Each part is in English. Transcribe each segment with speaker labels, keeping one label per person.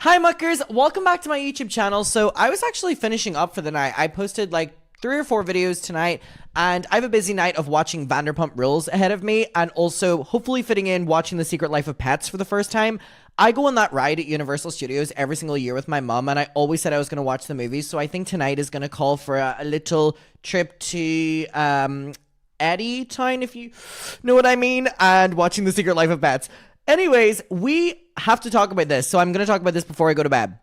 Speaker 1: Hi muckers, welcome back to my YouTube channel. So I was actually finishing up for the night. I posted like 3 or 4 videos tonight, and I have a busy night of watching Vanderpump Rules ahead of me, and also hopefully fitting in watching The Secret Life of Pets for the first time. I go on that ride at Universal Studios every single year with my mom, and I always said I was going to watch the movies, so I think tonight is going to call for a little trip to Eddie Town, if you know what I mean, and watching The Secret Life of Pets. Anyways, we have to talk about this, so I'm going to talk about this before I go to bed.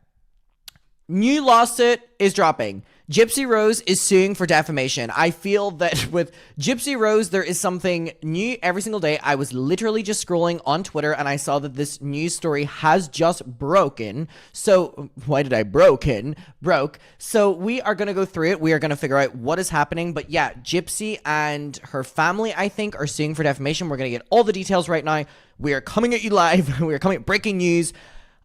Speaker 1: New lawsuit is dropping. Gypsy Rose is suing for defamation. I feel that with Gypsy Rose, there is something new every single day. I was literally just scrolling on Twitter and I saw that this news story has just broken. So, why did I broke? So, we are going to go through it. We are going to figure out what is happening. But yeah, Gypsy and her family, I think, are suing for defamation. We're going to get all the details right now. We are coming at you live. We are coming at breaking news.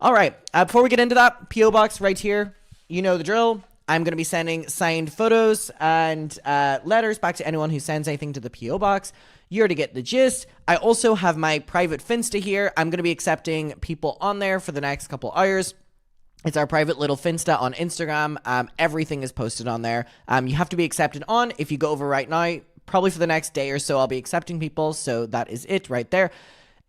Speaker 1: All right, before we get into that, P.O. Box right here. You know the drill. I'm going to be sending signed photos and letters back to anyone who sends anything to the P.O. Box. You already get the gist. I also have my private Finsta here. I'm going to be accepting people on there for the next couple hours. It's our private little Finsta on Instagram. Everything is posted on there. You have to be accepted on. If you go over right now, probably for the next day or so, I'll be accepting people. So that is it right there.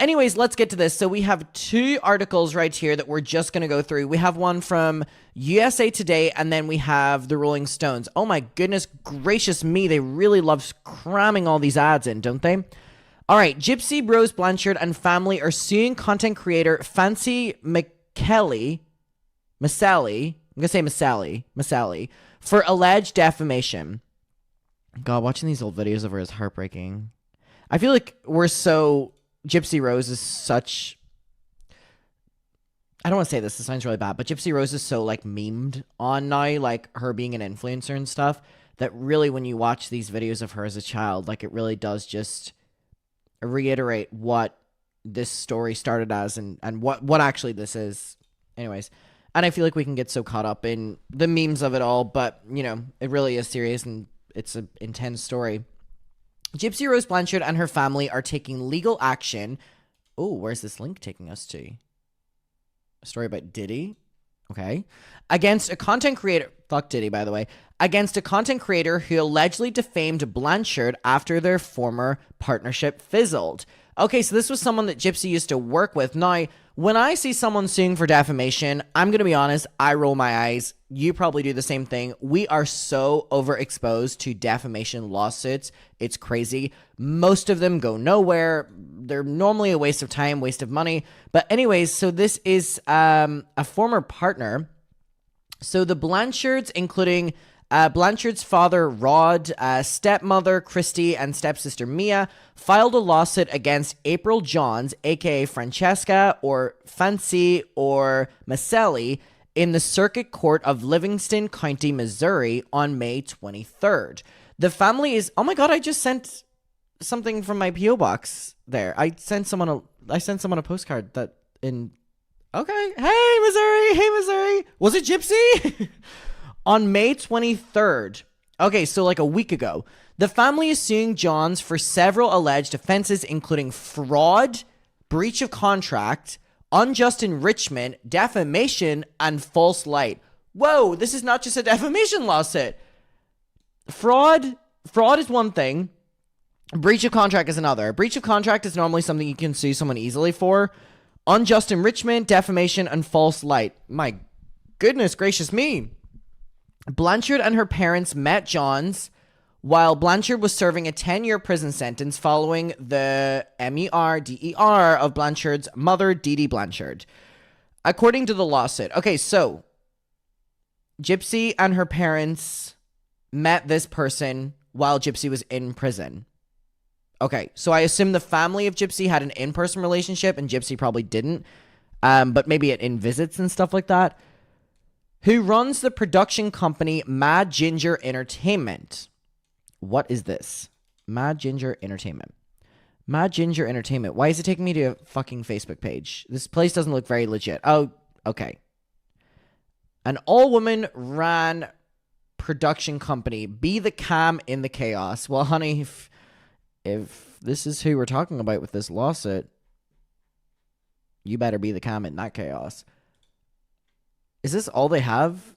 Speaker 1: Anyways, let's get to this. So we have 2 articles right here that we're just going to go through. We have one from USA Today, and then we have the Rolling Stones. Oh my goodness gracious me. They really love cramming all these ads in, don't they? All right. Gypsy Rose Blanchard and family are suing content creator Fancy Massali, I'm going to say Massali, for alleged defamation. God, watching these old videos of her is heartbreaking. I feel like Gypsy Rose is such, I don't want to say this sounds really bad, but Gypsy Rose is so like memed on now, like her being an influencer and stuff, that really when you watch these videos of her as a child, like it really does just reiterate what this story started as and what actually this is. Anyways, and I feel like we can get so caught up in the memes of it all, but you know, it really is serious and it's an intense story. Gypsy Rose Blanchard and her family are taking legal action. Oh, where's this link taking us to? A story about Diddy. Okay. Against a content creator. Fuck Diddy, by the way. Against a content creator who allegedly defamed Blanchard after their former partnership fizzled. Okay, so this was someone that Gypsy used to work with. Now, when I see someone suing for defamation, I'm going to be honest, I roll my eyes. You probably do the same thing. We are so overexposed to defamation lawsuits. It's crazy. Most of them go nowhere. They're normally a waste of time, waste of money. But anyways, so this is a former partner. So the Blanchards, including Blanchard's father, Rod, stepmother, Christy, and stepsister, Mia, filed a lawsuit against April Johns, aka Francesca, or Fancy, or Maselli, in the Circuit Court of Livingston County, Missouri, on May 23rd. The family is... Oh my god, I just sent something from my P.O. box there. I sent someone a postcard that in... Okay. Hey, Missouri! Hey, Missouri! Was it Gypsy? On May 23rd, okay, so like a week ago, the family is suing Johns for several alleged offenses, including fraud, breach of contract, unjust enrichment, defamation, and false light. Whoa, this is not just a defamation lawsuit. Fraud is one thing. Breach of contract is another. Breach of contract is normally something you can sue someone easily for. Unjust enrichment, defamation, and false light. My goodness gracious me. Blanchard and her parents met Johns while Blanchard was serving a 10-year prison sentence following the MERDER of Blanchard's mother, Dee Dee Blanchard. According to the lawsuit. Okay, so Gypsy and her parents met this person while Gypsy was in prison. Okay, so I assume the family of Gypsy had an in-person relationship and Gypsy probably didn't, but maybe in visits and stuff like that. Who runs the production company Mad Ginger Entertainment. What is this? Mad Ginger Entertainment. Mad Ginger Entertainment. Why is it taking me to a fucking Facebook page? This place doesn't look very legit. Oh, okay. An all-woman ran production company. Be the calm in the chaos. Well, honey, if this is who we're talking about with this lawsuit, you better be the calm in that chaos. Is this all they have?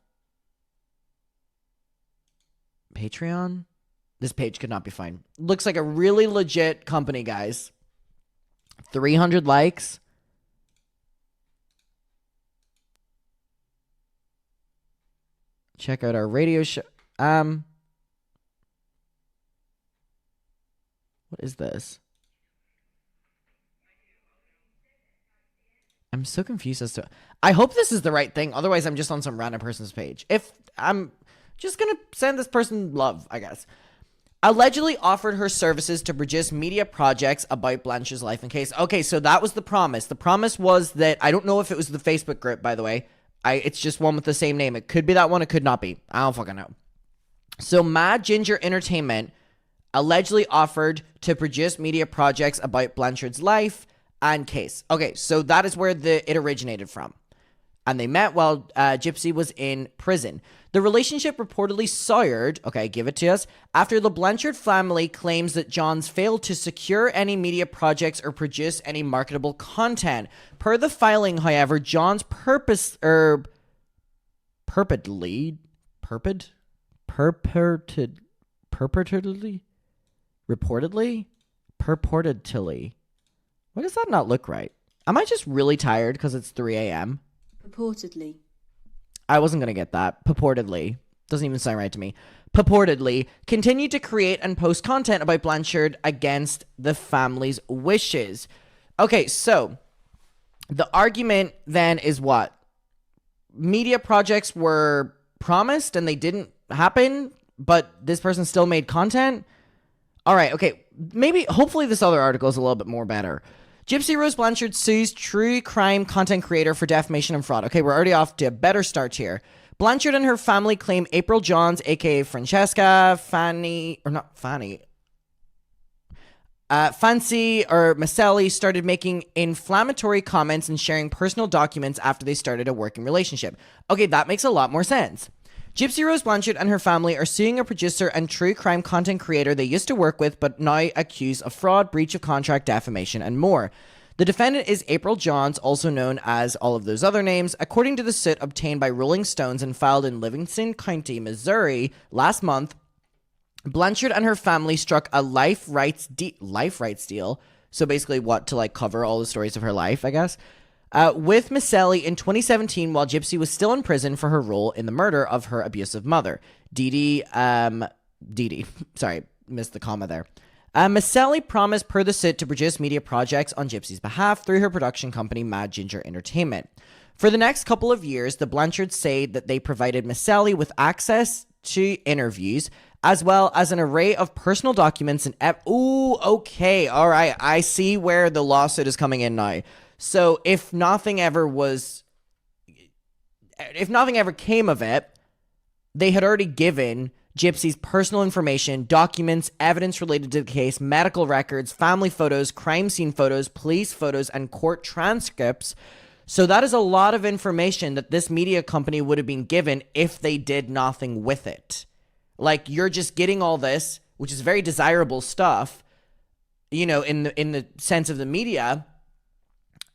Speaker 1: Patreon? This page could not be fine. Looks like a really legit company, guys. 300 likes. Check out our radio show. What is this? I'm so confused as to... I hope this is the right thing. Otherwise, I'm just on some random person's page. If I'm just going to send this person love, I guess. Allegedly offered her services to produce media projects about Blanchard's life and case. Okay, so that was the promise. The promise was that... I don't know if it was the Facebook group, by the way. It's just one with the same name. It could be that one. It could not be. I don't fucking know. So Mad Ginger Entertainment allegedly offered to produce media projects about Blanchard's life and case. Okay, so that is where it originated from. And they met while Gypsy was in prison. The relationship reportedly soured, okay, give it to us, after the Blanchard family claims that Johns failed to secure any media projects or produce any marketable content. Per the filing, however, Johns purportedly Why does that not look right? Am I just really tired because it's 3 a.m.?
Speaker 2: Purportedly.
Speaker 1: I wasn't going to get that. Purportedly. Doesn't even sound right to me. Purportedly continued to create and post content about Blanchard against the family's wishes. Okay, so the argument then is what? Media projects were promised and they didn't happen, but this person still made content? All right, okay. Maybe, hopefully this other article is a little bit more better. Gypsy Rose Blanchard sues true crime content creator for defamation and fraud. Okay, we're already off to a better start here. Blanchard and her family claim April Johns, aka Francesca, Fancy or Maselli started making inflammatory comments and sharing personal documents after they started a working relationship. Okay, that makes a lot more sense. Gypsy Rose Blanchard and her family are suing a producer and true crime content creator they used to work with but now accused of fraud, breach of contract, defamation, and more. The defendant is April Johns, also known as all of those other names, according to the suit obtained by Rolling Stones and filed in Livingston County, Missouri last month. Blanchard and her family struck a life rights deal, so basically what, to like cover all the stories of her life, I guess, with Maselli in 2017 while Gypsy was still in prison for her role in the murder of her abusive mother. Dee Dee, sorry, missed the comma there. Maselli promised per the suit to produce media projects on Gypsy's behalf through her production company Mad Ginger Entertainment. For the next couple of years, the Blanchards say that they provided Maselli with access to interviews as well as an array of personal documents and ooh, okay, all right, I see where the lawsuit is coming in now. So if nothing ever came of it, they had already given Gypsy's personal information, documents, evidence related to the case, medical records, family photos, crime scene photos, police photos, and court transcripts. So that is a lot of information that this media company would have been given if they did nothing with it. Like, you're just getting all this, which is very desirable stuff, you know, in the sense of the media,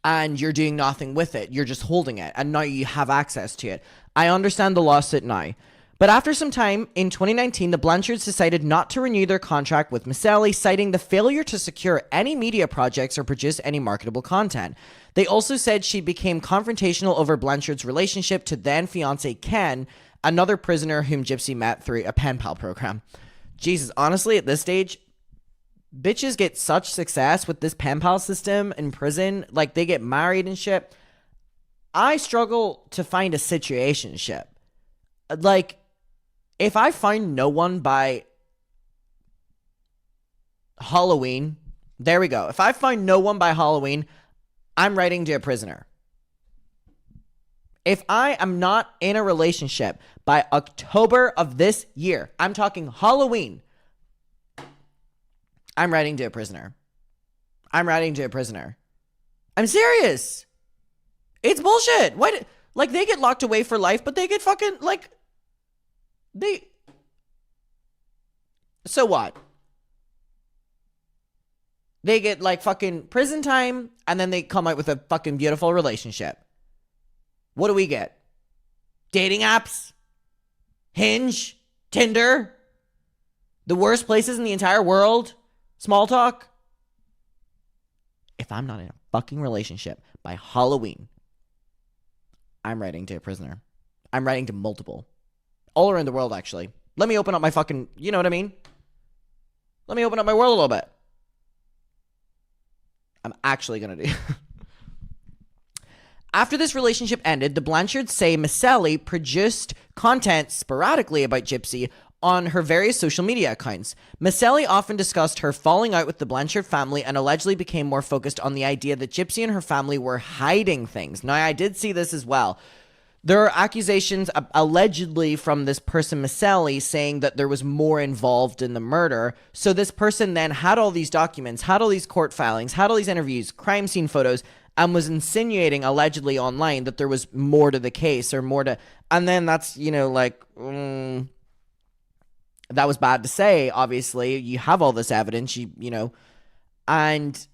Speaker 1: and you're doing nothing with it. You're just holding it, and now you have access to it. I understand the lawsuit now. But after some time, in 2019, the Blanchards decided not to renew their contract with Maselli, citing the failure to secure any media projects or produce any marketable content. They also said she became confrontational over Blanchard's relationship to then-fiancé Ken, another prisoner whom Gypsy met through a pen pal program. Jesus, honestly, at this stage, bitches get such success with this pen pal system in prison. Like, they get married and shit. I struggle to find a situationship. Like, if I find no one by Halloween, there we go. If I find no one by Halloween, I'm writing to a prisoner. If I am not in a relationship by October of this year, I'm talking Halloween, I'm writing to a prisoner. I'm writing to a prisoner. I'm serious. It's bullshit. Why? Like, they get locked away for life, but they get fucking, like, so what? They get, like, fucking prison time, and then they come out with a fucking beautiful relationship. What do we get? dating apps, Hinge, Tinder, the worst places in the entire world, small talk. If I'm not in a fucking relationship by Halloween, I'm writing to a prisoner. I'm writing to multiple. All around the world, actually. Let me open up my fucking, you know what I mean? Let me open up my world a little bit. I'm actually going to do. After this relationship ended, the Blanchards say Miceli produced content sporadically about Gypsy on her various social media accounts. Miceli often discussed her falling out with the Blanchard family and allegedly became more focused on the idea that Gypsy and her family were hiding things. Now, I did see this as well. There are accusations allegedly from this person, Miceli, saying that there was more involved in the murder. So this person then had all these documents, had all these court filings, had all these interviews, crime scene photos, and was insinuating allegedly online that there was more to the case or more to... And then that's, you know, like... that was bad to say, obviously. You have all this evidence, you know. And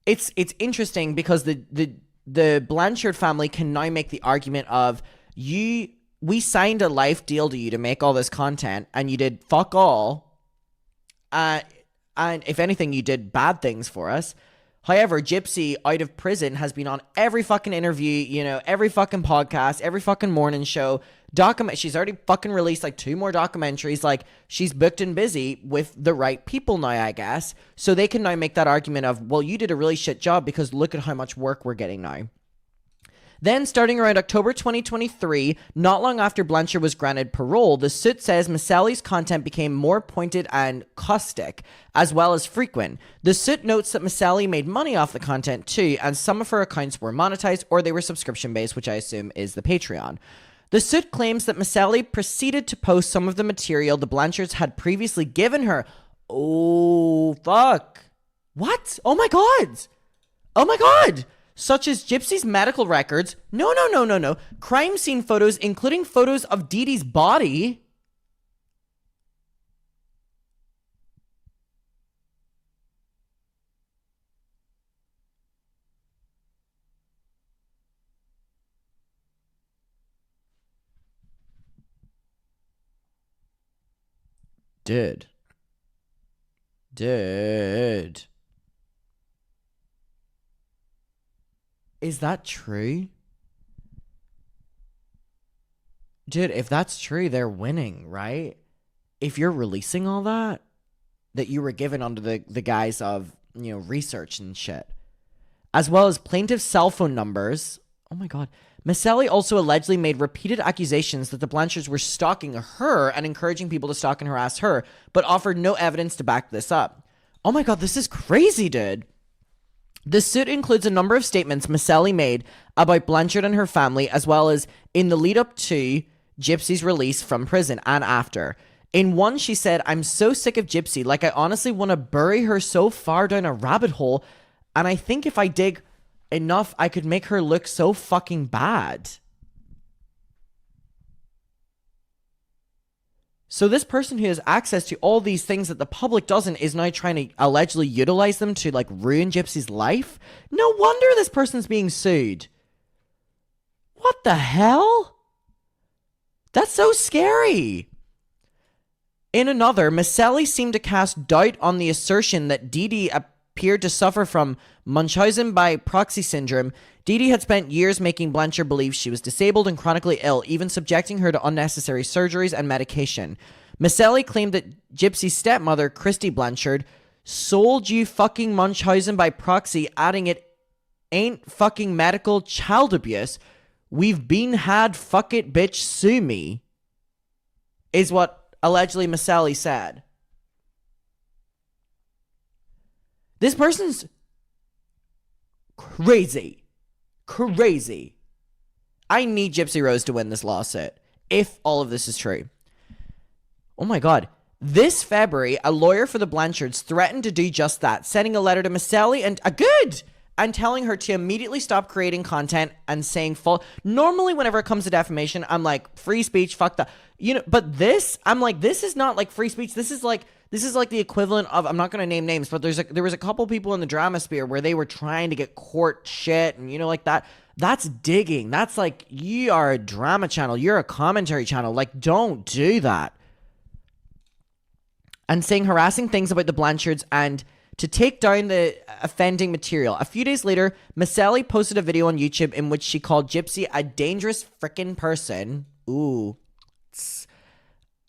Speaker 1: it's interesting because the Blanchard family can now make the argument of, we signed a life deal to you to make all this content, and you did fuck all. And if anything, you did bad things for us. However, Gypsy, out of prison, has been on every fucking interview, you know, every fucking podcast, every fucking morning show. She's already fucking released like 2 more documentaries. Like, she's booked and busy with the right people now, I guess. So they can now make that argument of, well, you did a really shit job because look at how much work we're getting now. Then, starting around October 2023, not long after Blanchard was granted parole, the suit says Miceli's content became more pointed and caustic, as well as frequent. The suit notes that Miceli made money off the content too, and some of her accounts were monetized or they were subscription-based, which I assume is the Patreon. The suit claims that Miceli proceeded to post some of the material the Blanchards had previously given her. Oh, fuck. What? Oh my god. Oh my god. Such as Gypsy's medical records. No. Crime scene photos, including photos of Dee Dee's body. Dude. Is that true? Dude, if that's true, they're winning, right? If you're releasing all that you were given under the guise of, you know, research and shit, as well as plaintiff's cell phone numbers. Oh my god. Miceli also allegedly made repeated accusations that the Blanchards were stalking her and encouraging people to stalk and harass her, but offered no evidence to back this up. Oh my god, this is crazy, dude. The suit includes a number of statements Miceli made about Blanchard and her family, as well as in the lead up to Gypsy's release from prison and after. In one, she said, "I'm so sick of Gypsy, like I honestly want to bury her so far down a rabbit hole, and I think if I dig enough, I could make her look so fucking bad." So this person who has access to all these things that the public doesn't is now trying to allegedly utilize them to, like, ruin Gypsy's life? No wonder this person's being sued. What the hell? That's so scary. In another, Miceli seemed to cast doubt on the assertion that Dee Dee appeared to suffer from Munchausen by proxy syndrome. Dee Dee had spent years making Blanchard believe she was disabled and chronically ill, even subjecting her to unnecessary surgeries and medication. Miceli claimed that Gypsy's stepmother, Christy Blanchard, sold you fucking Munchausen by proxy, adding it ain't fucking medical child abuse. We've been had, fuck it, bitch, sue me, is what allegedly Miceli said. This person's crazy. Crazy. I need Gypsy Rose to win this lawsuit, if all of this is true. Oh my god. This February, a lawyer for the Blanchards threatened to do just that, sending a letter to Miceli and telling her to immediately stop creating content and saying normally whenever it comes to defamation, I'm like, free speech, fuck that. You know, but this, I'm like, this is not like free speech. This is like the equivalent of, I'm not going to name names, but there was a couple people in the drama sphere where they were trying to get court shit and, you know, like that. That's digging. That's like, you are a drama channel. You're a commentary channel. Like, don't do that. And saying harassing things about the Blanchards and to take down the offending material. A few days later, Maselli posted a video on YouTube in which she called Gypsy a dangerous frickin' person. Ooh.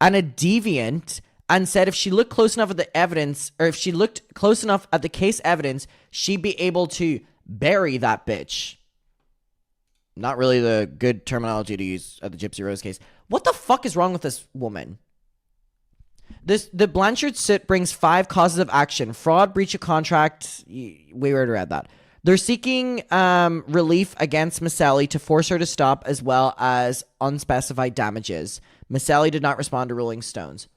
Speaker 1: And a deviant, and said if she looked close enough at the evidence, or if she looked close enough at the case evidence, she'd be able to bury that bitch. Not really the good terminology to use at the Gypsy Rose case. What the fuck is wrong with this woman? The Blanchard suit brings 5 causes of action: fraud, breach of contract. We already read that. They're seeking relief against Maselli to force her to stop, as well as unspecified damages. Maselli did not respond to Rolling Stones.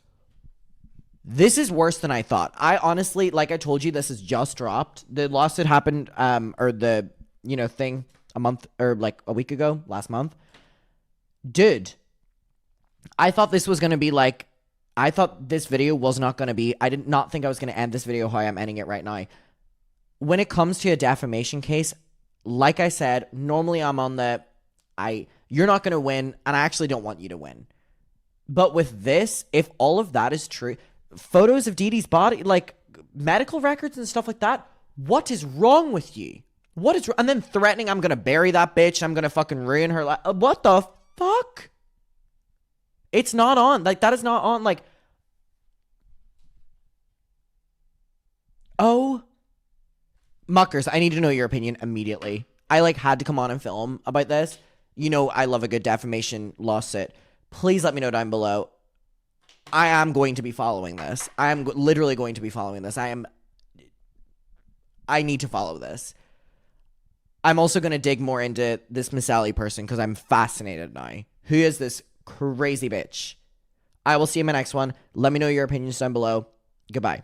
Speaker 1: This is worse than I thought. I honestly, like I told you, this is just dropped. The lawsuit happened, or the, thing a month, or like a week ago, last month. Dude, I thought this was going to be like, I thought this video was not going to be, I did not think I was going to end this video how I'm ending it right now. When it comes to a defamation case, like I said, normally I'm on the, you're not going to win, and I actually don't want you to win. But with this, if all of that is true, photos of Dee Dee's body, like medical records and stuff like that, what is wrong with you? What is, and then threatening, I'm going to bury that bitch, I'm going to fucking ruin her life. What the fuck? It's not on. Like, that is not on. Like, oh, Muckers, I need to know your opinion immediately. I, had to come on and film about this. I love a good defamation lawsuit. Please let me know down below. I am going to be following this. I am literally going to be following this. I need to follow this. I'm also going to dig more into this Maselli person because I'm fascinated now. Who is this crazy bitch? I will see you in my next one. Let me know your opinions down below. Goodbye.